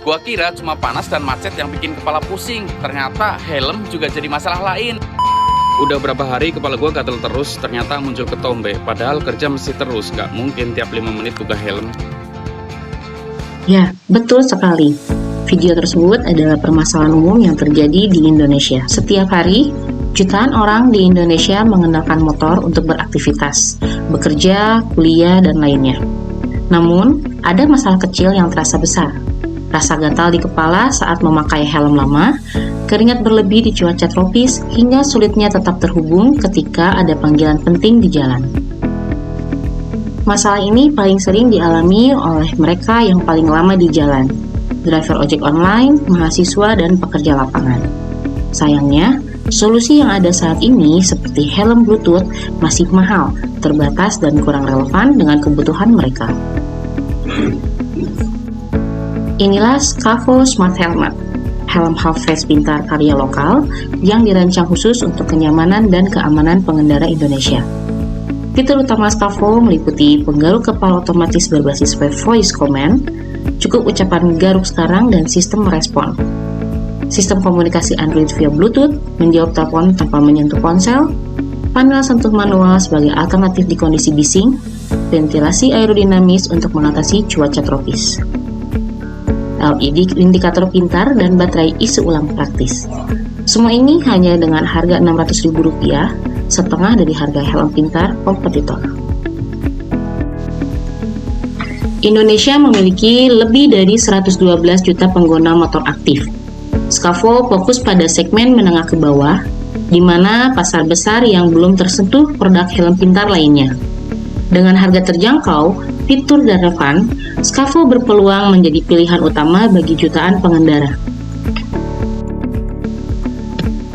Gua kira cuma panas dan macet yang bikin kepala pusing. Ternyata helm juga jadi masalah lain. Udah berapa hari kepala gua gatel terus, ternyata muncul ketombe. Padahal kerja mesti terus, gak mungkin tiap 5 menit buka helm. Ya, betul sekali. Video tersebut adalah permasalahan umum yang terjadi di Indonesia. Setiap hari, jutaan orang di Indonesia mengenakan motor untuk beraktivitas, bekerja, kuliah, dan lainnya. Namun, ada masalah kecil yang terasa besar. Rasa gatal di kepala saat memakai helm lama, keringat berlebih di cuaca tropis, hingga sulitnya tetap terhubung ketika ada panggilan penting di jalan. Masalah ini paling sering dialami oleh mereka yang paling lama di jalan, driver ojek online, mahasiswa, dan pekerja lapangan. Sayangnya, solusi yang ada saat ini seperti helm Bluetooth masih mahal, terbatas, dan kurang relevan dengan kebutuhan mereka. Inilah Scafo Smart Helmet, helm half-face pintar karya lokal yang dirancang khusus untuk kenyamanan dan keamanan pengendara Indonesia. Fitur utama Scafo meliputi penggaruk kepala otomatis berbasis web voice command, cukup ucapan garuk sekarang, dan sistem merespon. Sistem komunikasi Android via Bluetooth, menjawab telepon tanpa menyentuh ponsel, panel sentuh manual sebagai alternatif di kondisi bising, ventilasi aerodinamis untuk mengatasi cuaca tropis, LED indikator pintar, dan baterai isi ulang praktis. Semua ini hanya dengan harga Rp600.000, setengah dari harga helm pintar kompetitor. Indonesia memiliki lebih dari 112 juta pengguna motor aktif. Scafo fokus pada segmen menengah ke bawah, di mana pasar besar yang belum tersentuh produk helm pintar lainnya. Dengan harga terjangkau, fitur dan relevan, Scafo berpeluang menjadi pilihan utama bagi jutaan pengendara.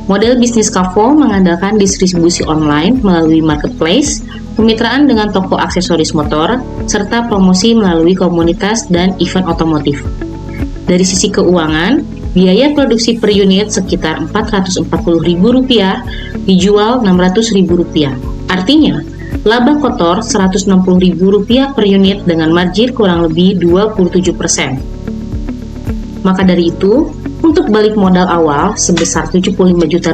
Model bisnis Scafo mengandalkan distribusi online melalui marketplace, kemitraan dengan toko aksesoris motor, serta promosi melalui komunitas dan event otomotif. Dari sisi keuangan, biaya produksi per unit sekitar Rp440.000, dijual Rp600.000. Artinya, laba kotor Rp160.000 per unit dengan margin kurang lebih 27%. Maka dari itu, untuk balik modal awal sebesar Rp75 juta,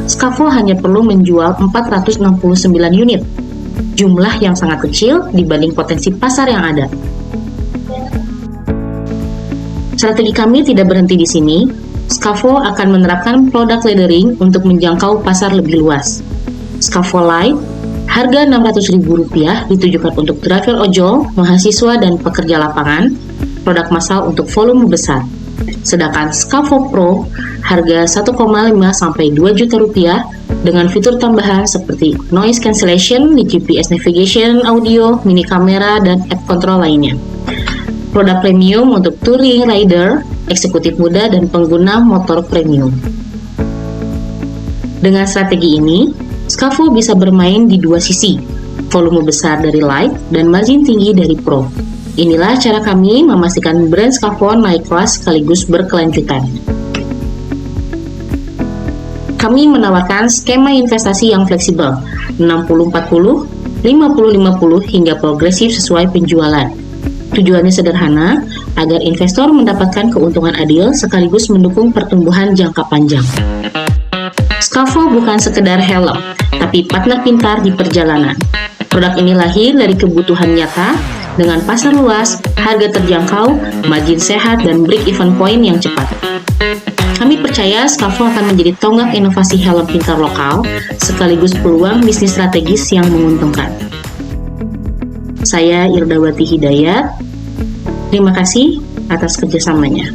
Scafo hanya perlu menjual 469 unit. Jumlah yang sangat kecil dibanding potensi pasar yang ada. Strategi kami tidak berhenti di sini. Scafo akan menerapkan product leathering untuk menjangkau pasar lebih luas. Scafo Light, harga Rp600.000, ditujukan untuk driver ojol, mahasiswa, dan pekerja lapangan, produk massal untuk volume besar. Sedangkan Scafo Pro, harga Rp1,5–2 juta dengan fitur tambahan seperti noise cancellation, GPS navigation, audio, mini kamera, dan app control lainnya. Produk premium untuk touring rider, eksekutif muda, dan pengguna motor premium. Dengan strategi ini, Scafo bisa bermain di dua sisi, volume besar dari light dan margin tinggi dari pro. Inilah cara kami memastikan brand Scafo naik kelas sekaligus berkelanjutan. Kami menawarkan skema investasi yang fleksibel, 60-40, 50-50, hingga progresif sesuai penjualan. Tujuannya sederhana, agar investor mendapatkan keuntungan adil sekaligus mendukung pertumbuhan jangka panjang. Scafo bukan sekedar helm, tapi partner pintar di perjalanan. Produk ini lahir dari kebutuhan nyata, dengan pasar luas, harga terjangkau, margin sehat, dan break-even point yang cepat. Kami percaya Scafo akan menjadi tonggak inovasi helm pintar lokal, sekaligus peluang bisnis strategis yang menguntungkan. Saya Irdawati Hidayat. Terima kasih atas kerjasamanya.